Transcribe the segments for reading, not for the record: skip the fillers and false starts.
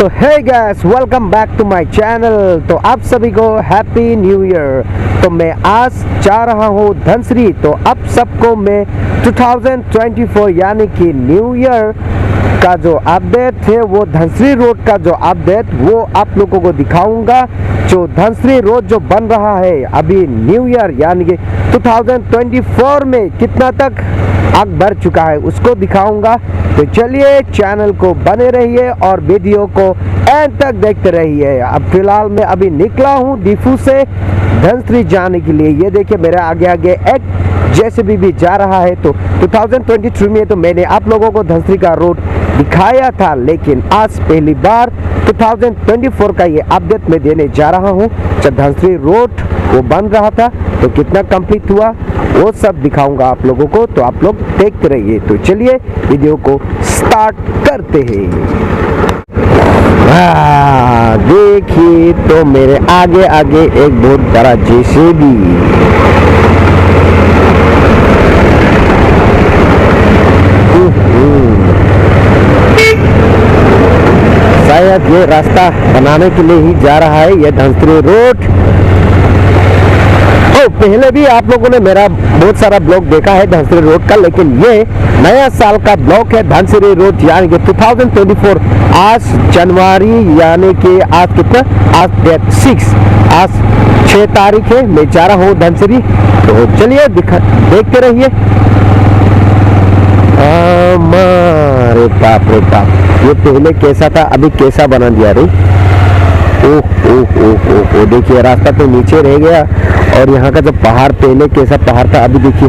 तो hey guys, welcome back to my channel. तो आप सभी को हैप्पी न्यू ईयर। तो मैं आज जा रहा हूँ धनसरी। तो अब सबको मैं 2024 यानी कि न्यू ईयर का जो अपडेट है, वो धनसरी रोड का जो अपडेट वो आप लोगों को दिखाऊंगा। जो धनसरी रोड जो बन रहा है अभी न्यू ईयर यानी कि 2024 में कितना तक आग बढ़ चुका है उसको दिखाऊंगा। तो चलिए चैनल को बने रहिए और वीडियो को एंड तक देखते रहिए। अब फिलहाल मैं अभी निकला हूँ दीफू से धनसरी जाने के लिए। ये देखिए मेरे आगे आगे एक जेसीबी भी जा रहा है। तो 2023 में तो मैंने आप लोगों को धनसरी का रोड दिखाया था, लेकिन आज पहली बार 2024 का ये अपडेट मैं देने जा रहा हूँ। जब धनसरी रोड वो बन रहा था तो कितना कंप्लीट हुआ वो सब दिखाऊंगा आप लोगों को। तो आप लोग देखते रहिए। तो चलिए वीडियो को स्टार्ट करते हैं। देखिए तो मेरे आगे आगे एक बहुत बड़ा जेसीबी। शायद ये रास्ता बनाने के लिए ही जा रहा है, ये धनसरी रोड। पहले भी आप लोगों ने मेरा बहुत सारा ब्लॉग देखा है धनसरी रोड का, लेकिन ये नया साल का ब्लॉग है धनसरी रोड यानी कि 2024। आज जनवरी यानी कि आज कितना, आज डेट 6, आज 6 तारीख है। मैं जा रहा हूँ धनसरी। तो चलिए देखते रहिए। अरे बाप रे बाप, ये पहले कैसा था अभी कैसा बना दिया रे। ओह ओह ओह ओह, देखिए रास्ता तो नीचे रह गया और यहाँ का जो पहाड़ पहले कैसा पहाड़ था अभी देखिए।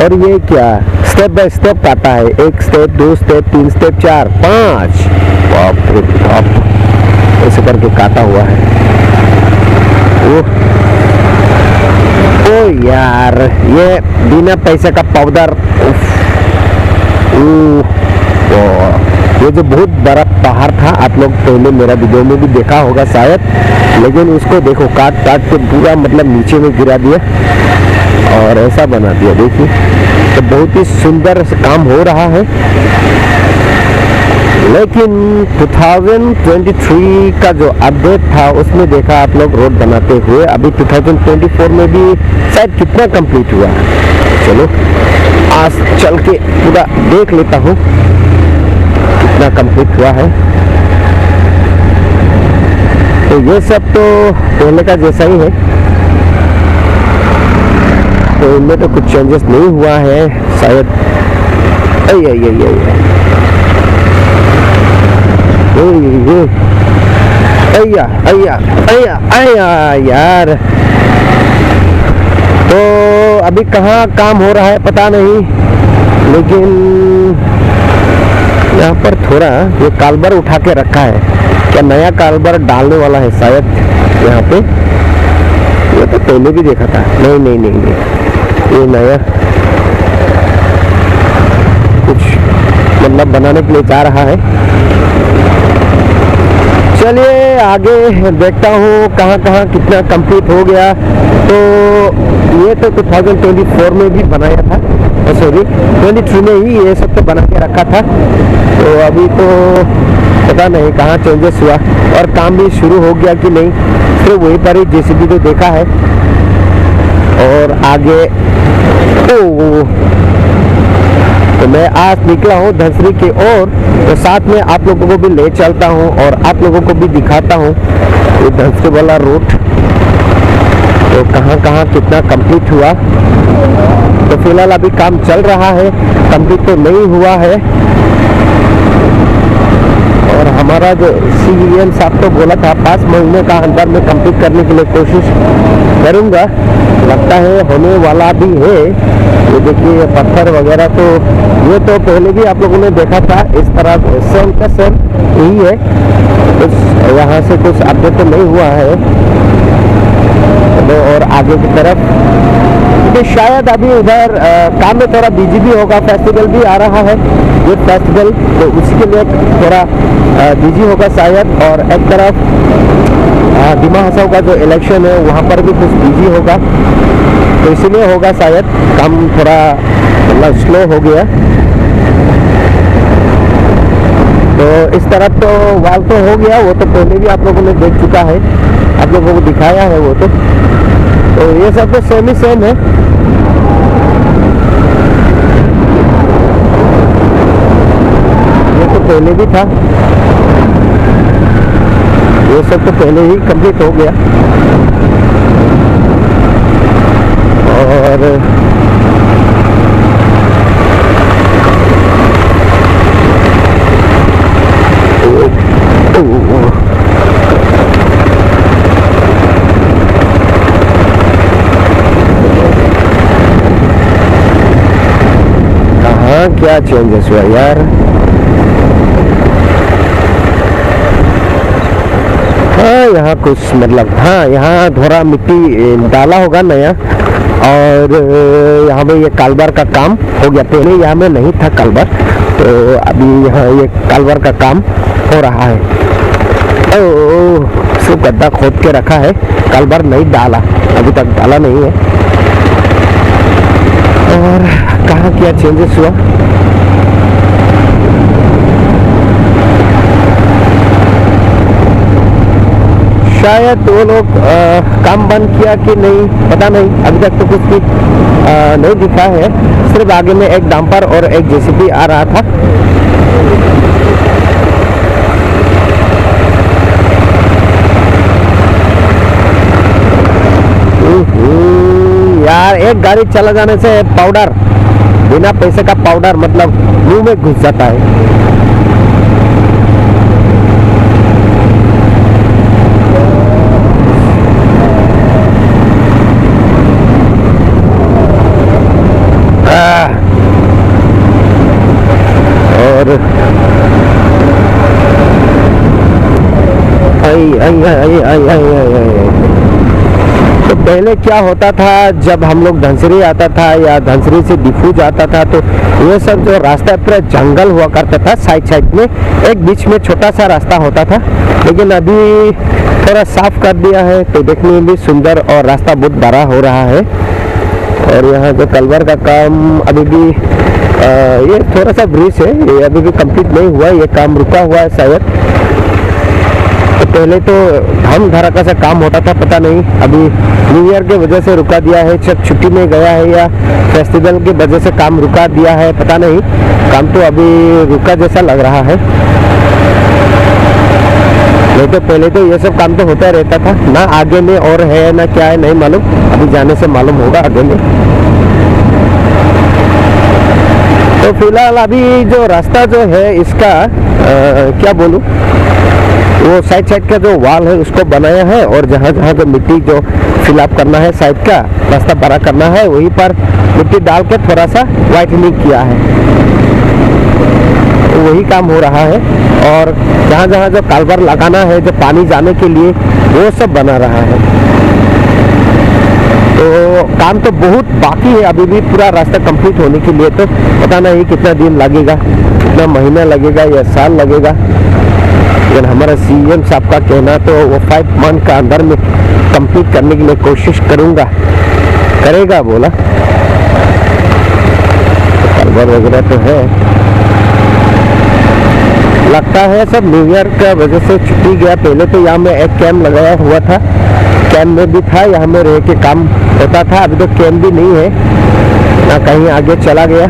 और ये क्या स्टेप बाय स्टेप काटा है, 1 स्टेप 2 स्टेप 3 स्टेप 4 5। बाप रे बाप, ऐसे करके काटा हुआ है। ओ यार, ये बिना पैसे का पाउडर। ये जो बहुत बड़ा पहाड़ था आप लोग पहले मेरा वीडियो में भी देखा होगा शायद, लेकिन उसको देखो काट काट के पूरा मतलब नीचे में गिरा दिया और ऐसा बना दिया। देखिए तो बहुत ही सुंदर काम हो रहा है। लेकिन 2023 का जो अपडेट था उसमें देखा आप लोग रोड बनाते हुए, अभी 2024 में भी शायद कितना कंप्लीट हुआ। चलो आज चल के पूरा देख लेता हूँ कितना कंप्लीट हुआ है। तो ये सब तो पहले का जैसा ही है, तो इनमें तो कुछ चेंजेस नहीं हुआ है शायद। यार, तो अभी कहाँ काम हो रहा है पता नहीं, लेकिन यहाँ पर थोड़ा ये कालबर उठा के रखा है। क्या नया कालबर डालने वाला है शायद यहाँ पे। ये तो पहले भी देखा था। नहीं, ये नया कुछ मतलब बनाने के लिए जा रहा है। चलिए आगे देखता हूँ कहाँ कहाँ कितना कंप्लीट हो गया। तो ये तो 2024 में भी बनाया था, सॉरी 23 में ही ये सब तो बना के रखा था। तो अभी तो पता नहीं कहाँ चेंजेस हुआ और काम भी शुरू हो गया कि नहीं। तो वहीं पर ही जेसीबी तो देखा है और आगे। तो मैं आज निकला हूँ धनसरी की ओर, तो साथ में आप लोगों को भी ले चलता हूँ और आप लोगों को भी दिखाता हूँ ये धनसरी वाला रूट तो कहाँ कहाँ कितना कंप्लीट हुआ। तो फिलहाल अभी काम चल रहा है, कंप्लीट तो नहीं हुआ है। और हमारा जो सीएम साहब तो बोला था 5 महीने का अंदर में कंप्लीट करने के लिए कोशिश करूंगा। लगता है होने वाला भी है। ये देखिए पत्थर वगैरह, तो ये तो पहले भी आप लोगों ने देखा था इस तरह सेम का सेम यही है। कुछ यहाँ से कुछ अपडेट तो नहीं हुआ है। और आगे की तरफ क्योंकि शायद अभी उधर काम में थोड़ा बिजी भी होगा, फेस्टिवल भी आ रहा है ये फेस्टिवल, तो उसके लिए थोड़ा बिजी होगा शायद। और एक तरफ दिमा हसाव का जो इलेक्शन है वहाँ पर भी कुछ बिजी होगा, तो इसीलिए होगा शायद काम थोड़ा मतलब स्लो हो गया। तो इस तरफ तो वाल तो हो गया, वो तो पहले भी आप लोगों ने देख चुका है, आप लोगों को दिखाया है वो तो ये सब तो सेम ही सेम है। ये तो पहले भी था, ये सब तो पहले ही कंप्लीट हो गया। और कहाँ क्या चेंजेस हुआ यार। हाँ यहाँ कुछ मतलब, हाँ यहाँ थोड़ा मिट्टी डाला होगा नया, और यहाँ पे ये कालबार का काम हो गया। पहले यहाँ में नहीं था कालबार, तो अभी यहाँ ये कालबार का काम हो रहा है। सिर्फ गड्ढा खोद के रखा है, कालबार नहीं डाला, अभी तक डाला नहीं है। और कहाँ क्या चेंजेस हुआ, शायद वो लोग काम बंद किया कि नहीं पता नहीं, अभी तक तो कुछ भी नहीं दिखा है। सिर्फ आगे में एक डंपर और एक जेसीबी आ रहा था। यार एक गाड़ी चला जाने से पाउडर, बिना पैसे का पाउडर मतलब मुंह में घुस जाता है। और तो पहले क्या होता था, जब हम लोग धनसरी आता था या धनसरी से डिफू जाता था, तो ये सब जो रास्ता पूरा जंगल हुआ करता था। साइड साइड में एक बीच में छोटा सा रास्ता होता था, लेकिन अभी थोड़ा साफ कर दिया है, तो देखने में भी सुंदर और रास्ता बहुत बड़ा हो रहा है। और यहाँ जो कलवर का काम अभी भी ये थोड़ा सा ब्रिज है, ये अभी भी कंप्लीट नहीं हुआ, ये काम रुका हुआ है शायद। तो पहले तो हम धड़ाका से काम होता था, पता नहीं अभी न्यू ईयर के वजह से रुका दिया है, जब छुट्टी में गया है या फेस्टिवल की वजह से काम रुका दिया है, पता नहीं। काम तो अभी रुका जैसा लग रहा है, नहीं तो पहले तो ये सब काम तो होता रहता था ना। आगे में और है ना क्या है नहीं मालूम, अभी जाने से मालूम होगा आगे में। तो फिलहाल अभी जो रास्ता जो है इसका क्या बोलूं, वो साइड साइड का जो वाल है उसको बनाया है, और जहाँ जहाँ जो मिट्टी जो फिलअप करना है साइड का रास्ता बड़ा करना है, वहीं पर मिट्टी डाल के थोड़ा सा वाइटनिंग किया है, तो वही काम हो रहा है। और जहाँ जहाँ जो कालवर लगाना है जो पानी जाने के लिए, वो सब बना रहा है। तो काम तो बहुत बाकी है अभी भी, पूरा रास्ता कंप्लीट होने के लिए। तो पता नहीं कितना दिन लगेगा, कितना महीना लगेगा या साल लगेगा, लेकिन हमारा सीएम साहब का कहना तो वो 5 मंथ का अंदर में कंप्लीट करने के लिए कोशिश करेगा बोला। तो कालवर वगैरह तो है, लगता है सब न्यू ईयर का वजह से छुट्टी गया। पहले तो यहाँ में एक कैंप लगाया हुआ था, कैंप में भी था, यहाँ में रह के काम होता था। अभी तो कैंप भी नहीं है ना, कहीं आगे चला गया।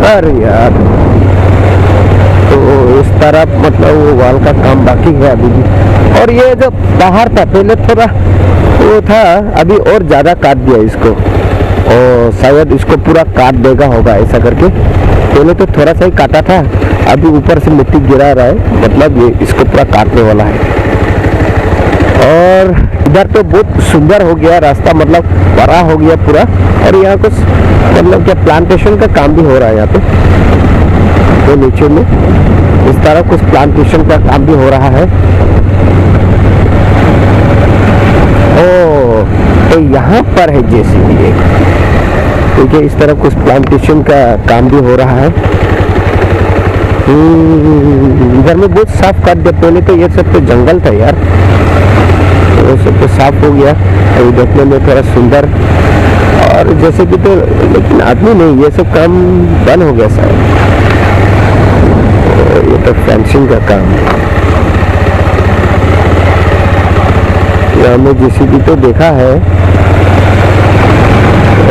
अरे यार, तो इस तरफ मतलब वो वाल का काम बाकी है अभी भी। और ये जो बाहर था पहले थोड़ा वो था, अभी और ज्यादा काट दिया इसको, और शायद इसको पूरा काट देगा होगा ऐसा करके। पहले तो थोड़ा सा ही काटा था, अभी ऊपर से मिट्टी गिरा रहा है, मतलब ये इसको पूरा काटने वाला है। और इधर तो बहुत सुंदर हो गया रास्ता, मतलब बड़ा हो गया पूरा। और यहाँ कुछ मतलब क्या प्लांटेशन का काम भी हो रहा है यहाँ पे, तो नीचे में इस तरह कुछ प्लांटेशन का काम भी हो रहा है। ओ, तो यहाँ पर है जेसीबी एक, ठीक है। इस तरफ कुछ प्लांटेशन का काम भी हो रहा है। इधर में बहुत साफ कर दिया, पहले तो ये सब तो जंगल था यार, वो सब तो साफ हो गया। अभी देखने में थोड़ा सुंदर और जैसे कि तो, लेकिन आदमी नहीं, ये सब काम बंद हो गया शायद। ये तो फेंसिंग का काम है। यहाँ में जेसीबी तो देखा है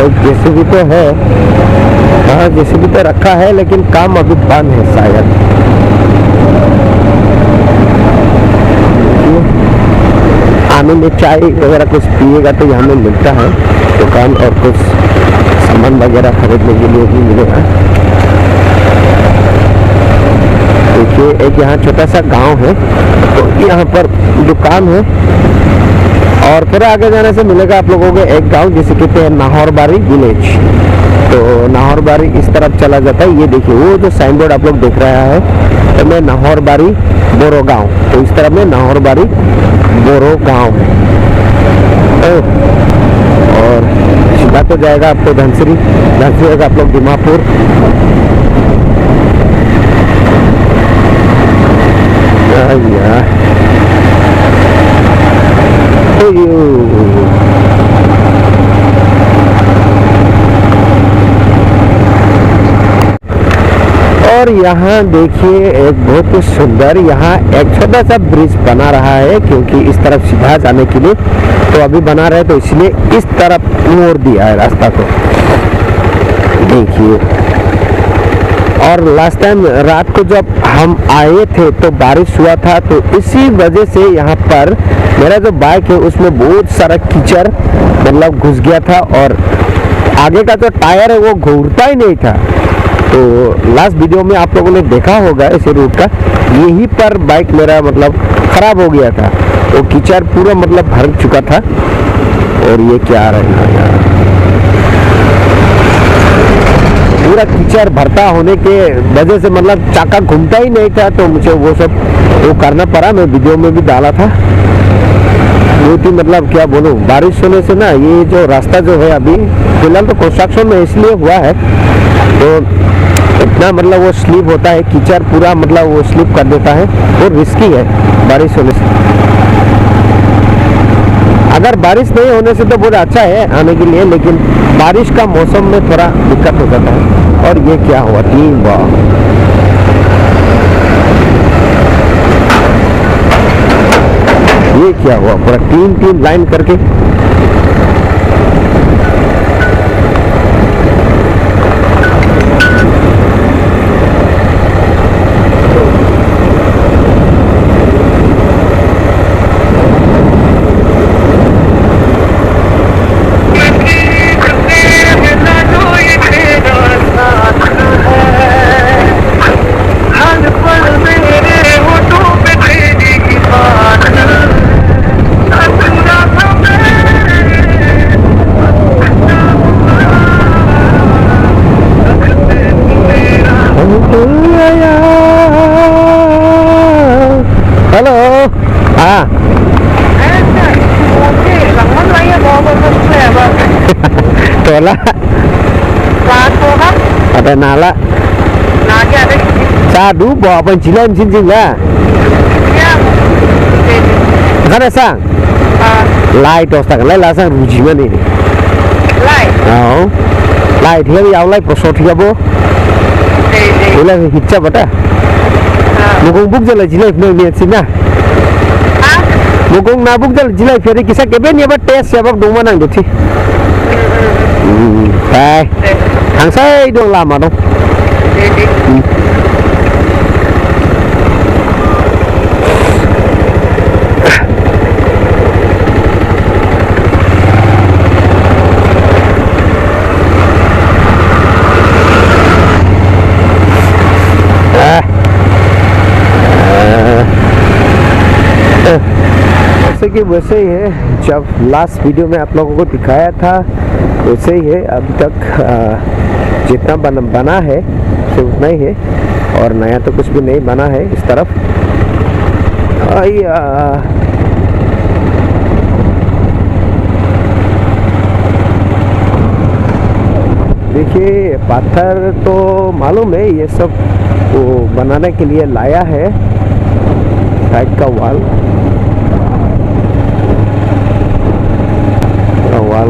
और जेसीबी तो है, हाँ जेसीबी तो रखा है, लेकिन काम अभी बंद है शायद। आने में चाय वगैरह कुछ पिएगा तो यहाँ में मिलता है दुकान, और कुछ सामान वगैरह खरीदने के लिए भी मिलेगा। देखिए एक यहाँ छोटा सा गांव है, तो यहाँ पर दुकान है, और थोड़ा आगे जाने से मिलेगा आप लोगों को एक गांव जिसे कहते हैं नाहौरबारी विलेज। तो नाहौरबारी इस तरफ चला जाता है। ये देखिए वो जो साइन बोर्ड आप लोग देख रहा है, तो मैं नाहौरबारी बोरो गांव, तो इस तरफ में नाहौरबारी बोरो गांव है। और सीधा तो जाएगा आपको धनसरी, धनसरी जाएगा आप लोग दिमापुर। और यहाँ देखिए एक बहुत ही सुंदर, यहाँ एक छोटा सा ब्रिज बना रहा है, क्योंकि इस तरफ सीधा जाने के लिए तो अभी बना रहे, तो इसलिए इस तरफ मोड़ दिया है रास्ता को। देखिए, और लास्ट टाइम रात को जब हम आए थे तो बारिश हुआ था, तो इसी वजह से यहाँ पर मेरा जो बाइक है उसमें बहुत सारा कीचड़ मतलब घुस गया था, और आगे का जो टायर है वो घूरता ही नहीं था। तो लास्ट वीडियो में आप लोगों ने देखा होगा इसे रूट का, यहीं पर बाइक मेरा मतलब खराब हो गया था, वो कीचड़ पूरा मतलब भर चुका था। और ये क्या रहा है, पूरा कीचड़ भरता होने के वजह से मतलब चाका घूमता ही नहीं था, तो मुझे वो सब वो करना पड़ा। मैं वीडियो में भी डाला था। बहुत ही मतलब क्या बोलूं, बारिश होने से ना ये जो रास्ता जो है अभी फिलहाल तो कंस्ट्रक्शन में इसलिए हुआ है, तो इतना मतलब वो स्लिप होता है, कीचड़ पूरा मतलब वो स्लिप कर देता है, वो रिस्की है बारिश होने से। अगर बारिश नहीं होने से तो बहुत अच्छा है आने के लिए, लेकिन बारिश का मौसम में थोड़ा दिक्कत हो जाता है। और ये क्या हुआ, तीन बार ये क्या हुआ, पूरा तीन लाइन करके। Halo. Ah. Tola. Ada nala. Sadu bawa pencilan cincin lah. Kan sang? Lai tos tak lai lasang ruji mana ni? Lai. Oh. Lai dia yang lai kosong dia bo. Boleh hicap apa? Mukung buk jalan jilai punya ni sini. Mukung nabuk jalan jilai ferry kisah keben ya ber tes ya ber dua nang doti. Baik. Hang saya dong lama dong. जैसे कि वैसे ही है, जब last video में आप लोगों को दिखाया था वैसे ही है। अभी तक जितना बना है सिर्फ उतना ही है, और नया तो कुछ भी नहीं बना है इस तरफ। देखिए पत्थर तो मालूम है, ये सब वो बनाने के लिए लाया है साइड का वाल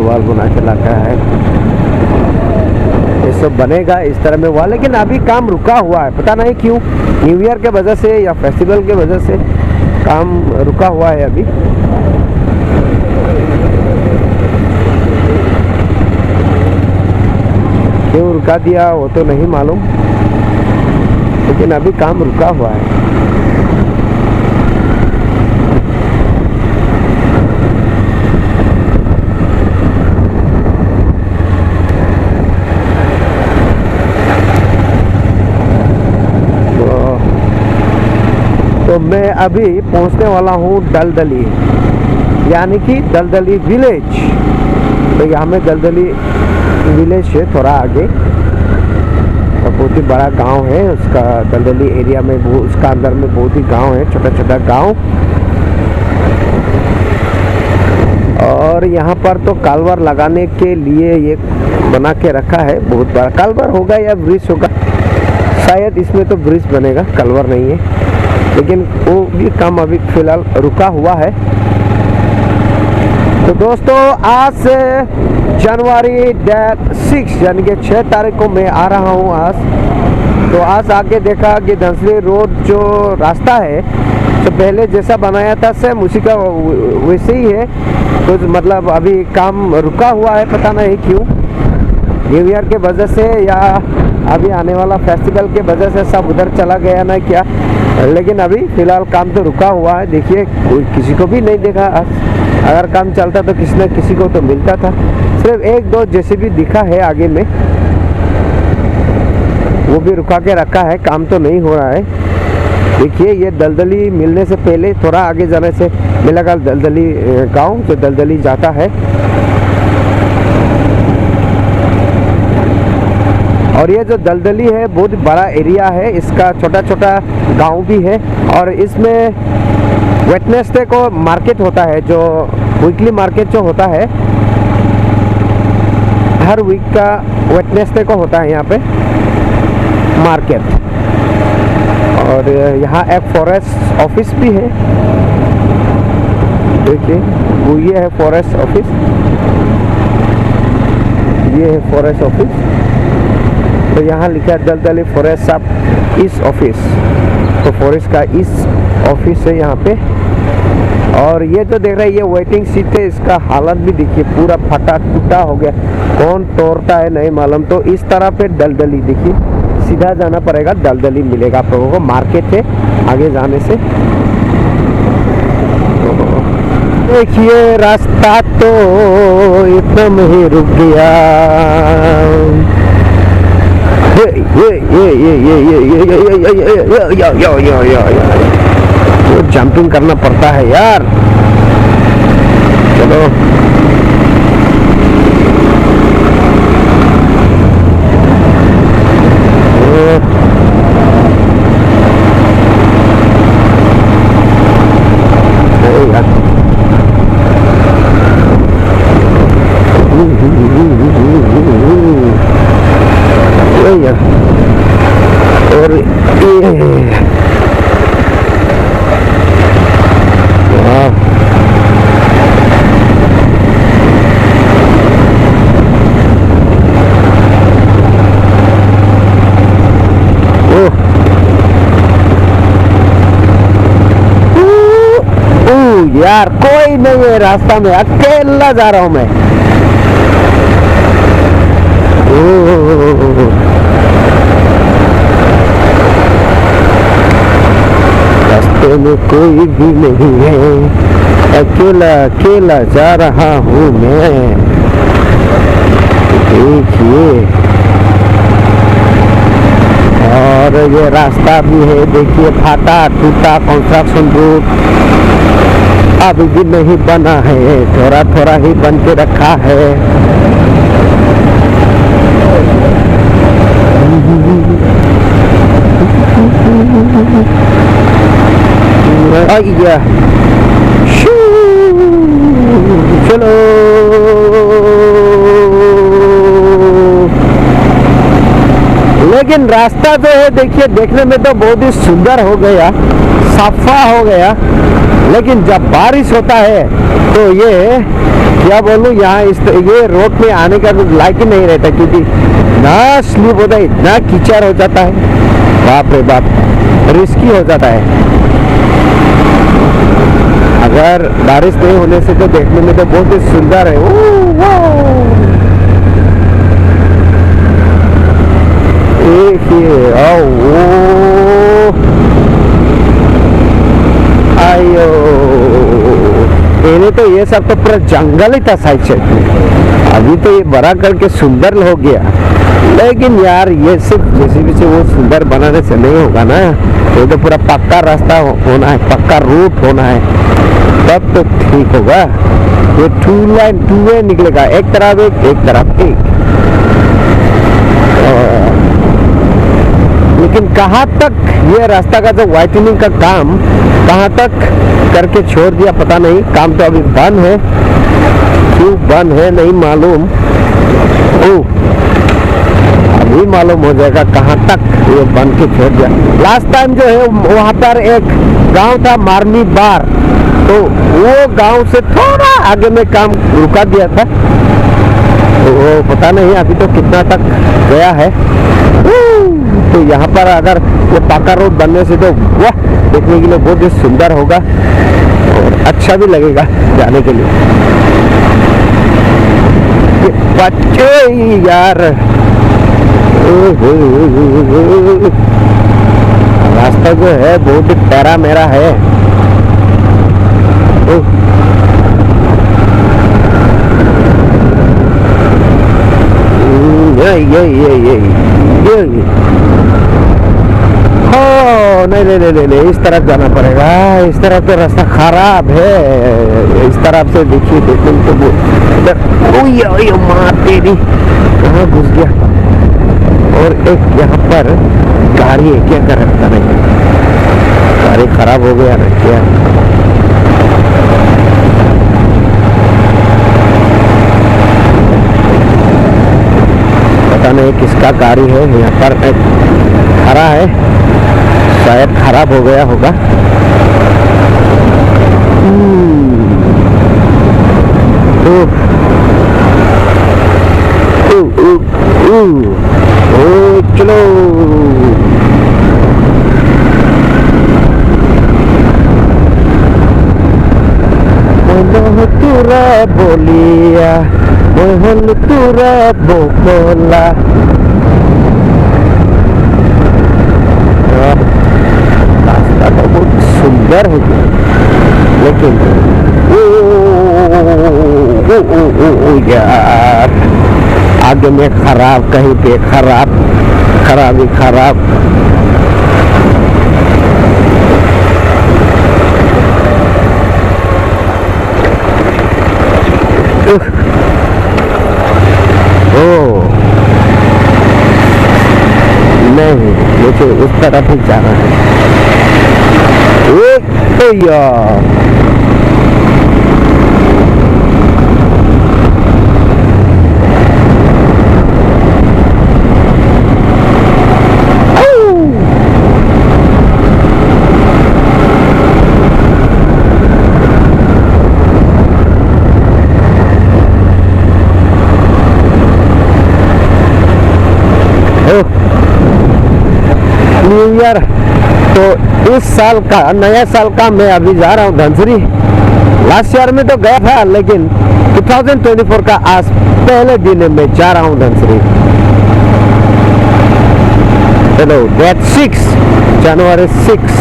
वाल बना के रखा है। ये सब बनेगा इस तरह में वाल, लेकिन अभी काम रुका हुआ है, पता नहीं क्यों, न्यू ईयर के वजह से या फेस्टिवल के वजह से काम रुका हुआ है अभी। क्यों रुका दिया वो तो नहीं मालूम, लेकिन अभी काम रुका हुआ है। तो मैं अभी पहुंचने वाला हूँ दलदली, यानी कि दलदली विलेज। तो यहाँ में दलदली विलेज है थोड़ा आगे, तो बहुत ही बड़ा गांव है उसका, दलदली एरिया में उसका अंदर में बहुत ही गांव है, छोटा छोटा गांव। और यहाँ पर तो कालवर लगाने के लिए ये बना के रखा है, बहुत बड़ा कालवर होगा या ब्रिज होगा, शायद इसमें तो ब्रिज बनेगा, कालवर नहीं है, लेकिन वो भी काम अभी फिलहाल रुका हुआ है। तो दोस्तों आज से जनवरी डेट 6 यानी कि 6 तारीख को मैं आ रहा हूँ आज। तो आज आके देखा कि धनसरी रोड जो रास्ता है तो पहले जैसा बनाया था सेम उसी का वैसे ही है। तो मतलब अभी काम रुका हुआ है, पता नहीं क्यों, न्यू ईयर के वजह से या अभी आने वाला फेस्टिवल के वजह से सब उधर चला गया ना क्या, लेकिन अभी फिलहाल काम तो रुका हुआ है। देखिए कोई किसी को भी नहीं देखा आज, अगर काम चलता तो किसी न किसी को तो मिलता था। सिर्फ एक दो जैसे भी दिखा है आगे में, वो भी रुका के रखा है, काम तो नहीं हो रहा है। देखिए ये दलदली मिलने से पहले थोड़ा आगे जाने से मिलेगा दलदली गांव, जो दलदली जाता है। और ये जो दलदली है बहुत बड़ा एरिया है, इसका छोटा छोटा गांव भी है। और इसमें वेडनेसडे को मार्केट होता है, जो वीकली मार्केट जो होता है हर वीक का वेडनेसडे को होता है यहाँ पे मार्केट। और यहाँ एक फॉरेस्ट ऑफिस भी है, देखिए वो ये है फॉरेस्ट ऑफिस, ये है फॉरेस्ट ऑफिस। तो यहाँ लिखा है दलदली फॉरेस्ट सब इस ऑफिस, तो फॉरेस्ट का इस ऑफिस है यहाँ पे। और ये जो देख रहे हैं ये वेटिंग सीट है, इसका हालत भी देखिए पूरा फटा टूटा हो गया, कौन तोड़ता है नहीं मालूम। तो इस तरह पे दलदली देखिए, सीधा जाना पड़ेगा, दलदली मिलेगा आप लोगों को, मार्केट है आगे जाने से। देखिए रास्ता तो एकदम ही रुक गया, ये जंपिंग करना पड़ता है यार। चलो और यार कोई नहीं है रास्ता में, अकेला जा रहा हूं मैं। रास्ते में कोई भी नहीं है, अकेला अकेला जा रहा हूँ मैं। देखिए और ये रास्ता भी है, देखिए फाटा टूटा कंस्ट्रक्शन रोड अभी भी नहीं बना है, थोड़ा थोड़ा ही बन के रखा है। आइया चलो लेकिन रास्ता जो है देखिए देखने में तो बहुत ही सुंदर हो गया, साफा हो गया, लेकिन जब बारिश होता है तो ये क्या बोलूं, यहाँ ये रोड में आने का लायक ही नहीं रहता, क्योंकि ना स्लिप होता है, इतना कीचड़ हो जाता है, बाप रे बाप, रिस्की हो जाता है। अगर बारिश नहीं होने से तो देखने में तो बहुत ही सुंदर है। आयो, पहले तो ये सब तो पूरा जंगल ही था साइड से, अभी तो ये बड़ा करके सुंदर हो गया। लेकिन यार ये सिर्फ जेसीबी से वो सुंदर बनाने से नहीं होगा ना, ये तो पूरा पक्का रास्ता होना है, पक्का रूट होना है, तब तो ठीक होगा। ये 2 वे निकलेगा, एक तरफ एक तरफ एक। लेकिन कहाँ तक ये रास्ता का जो वाइटनिंग का काम कहाँ तक करके छोड़ दिया पता नहीं, काम तो अभी बंद है, क्यों बंद है नहीं मालूम, अभी मालूम हो जाएगा कहाँ तक ये बंद के छोड़ दिया। लास्ट टाइम जो है वहाँ पर एक गांव था मारनी बार, तो वो गांव से थोड़ा आगे में काम रुका दिया था, तो वो पता नहीं अभी तो कितना तक गया है। तो यहाँ पर अगर ये पक्का रोड बनने से तो वाह, देखने के लिए बहुत ही सुंदर होगा और अच्छा भी लगेगा जाने के लिए। ये बच्चे यार, रास्ता जो है बहुत ही प्यारा मेरा है। नहीं, इस तरफ जाना पड़ेगा, इस तरफ तो रास्ता खराब है, इस तरफ से देखिए देखने तो मार तेरी कहाँ घुस गया। और एक यहाँ पर गाड़ी है, क्या कर रखता नहीं, गाड़ी खराब हो गया ना क्या। पता नहीं किसका गाड़ी है, यहाँ पर खड़ा है, शायद खराब हो गया होगा। चलो तुरा बोलिया मोहन तुरा बोला, रास्ता तो बहुत सुंदर है, लेकिन यार आगे में खराब, कहीं पे खराब ही खराब। नहीं, मुझे उस तरफ ही जाना है। यार न्यू ईयर तो इस साल का, नया साल का मैं अभी जा रहा हूँ धनसरी। लास्ट ईयर में तो गया था, लेकिन 2024 का आज पहले दिन में जा रहा हूँ धनसरी। चलो डेट 6 जनवरी 6।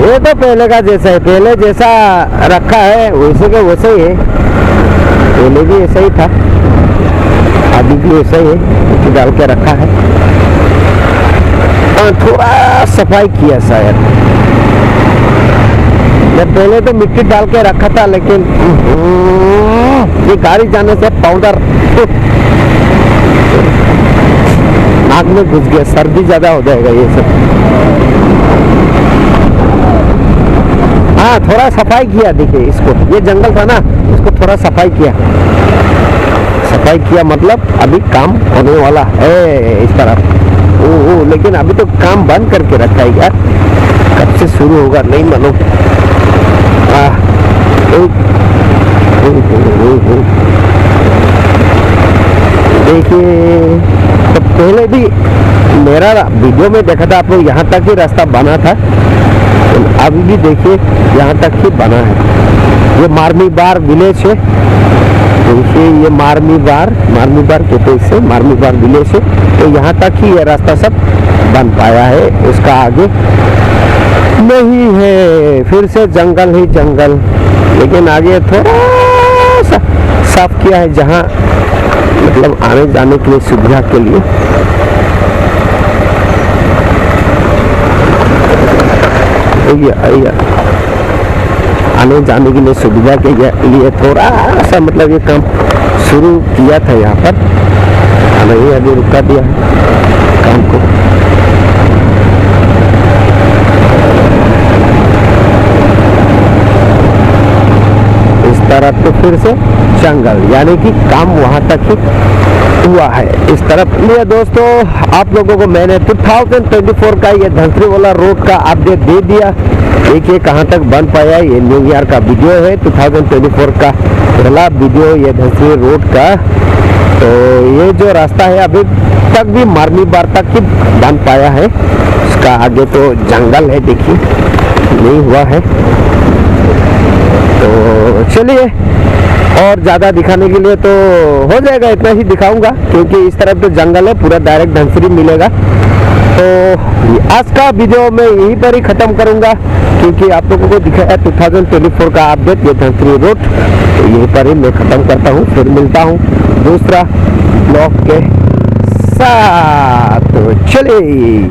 ये तो पहले का जैसा है, पहले जैसा रखा है वैसे के वैसे ही है। पहले भी ऐसा ही था, अभी भी ऐसा ही है, मिट्टी डाल के रखा है। थोड़ा सफाई किया शायद, मैं पहले तो मिट्टी डाल के रखा था, लेकिन ये गाड़ी जाने से पाउडर नाक में घुस गया, सर्दी ज्यादा हो जाएगा ये सब। हाँ, थोड़ा सफाई किया, देखिए इसको, ये जंगल था ना, इसको थोड़ा सफाई किया। सफाई किया मतलब अभी काम होने वाला है इस तरफ। ओ, लेकिन अभी तो काम बंद करके रखा है यार, कब से शुरू होगा नहीं मालूम। देखिए, तो पहले भी मेरा वीडियो में देखा था आप लोग, यहाँ तक ही रास्ता बना था, अभी भी देखिए यहाँ तक ही बना है। ये मार्मी बार विलेज है, देखिए ये मार्मी बार कहते इसे, मार्मी बार विलेज है। तो यहाँ तक ही ये रास्ता सब बन पाया है, उसका आगे नहीं है, फिर से जंगल ही जंगल। लेकिन आगे थोड़ा सा साफ किया है, जहाँ मतलब आने जाने के लिए सुविधा के लिए। आने जाने के लिए सुविधा के लिए थोड़ा सा मतलब ये काम शुरू किया था यहाँ पर, नहीं अभी रुका दिया है काम को। इस तरफ तो फिर से जंगल, यानी कि काम वहां तक ही हुआ है इस तरफ। लिए दोस्तों, आप लोगों को मैंने 2024 का ये धनसरी वाला रोड का अपडेट दे दिया। देखिए कहाँ तक बन पाया, ये न्यू ईयर का वीडियो है, 2024 का पहला वीडियो ये धनसरी रोड का। तो ये जो रास्ता है अभी तक भी मार्मी बार तक ही बन पाया है, इसका आगे तो जंगल है, देखिए नहीं हुआ है। तो चलिए, और ज़्यादा दिखाने के लिए तो हो जाएगा, इतना ही दिखाऊंगा, क्योंकि इस तरफ तो जंगल है, पूरा डायरेक्ट धनसरी मिलेगा। तो आज का वीडियो मैं यहीं पर ही ख़त्म करूंगा, क्योंकि आप लोगों को दिखाया 2024 का अपडेट ये धनसरी रोड। तो यहीं पर ही मैं ख़त्म करता हूँ, फिर मिलता हूँ दूसरा ब्लॉग के साथ। तो चलिए।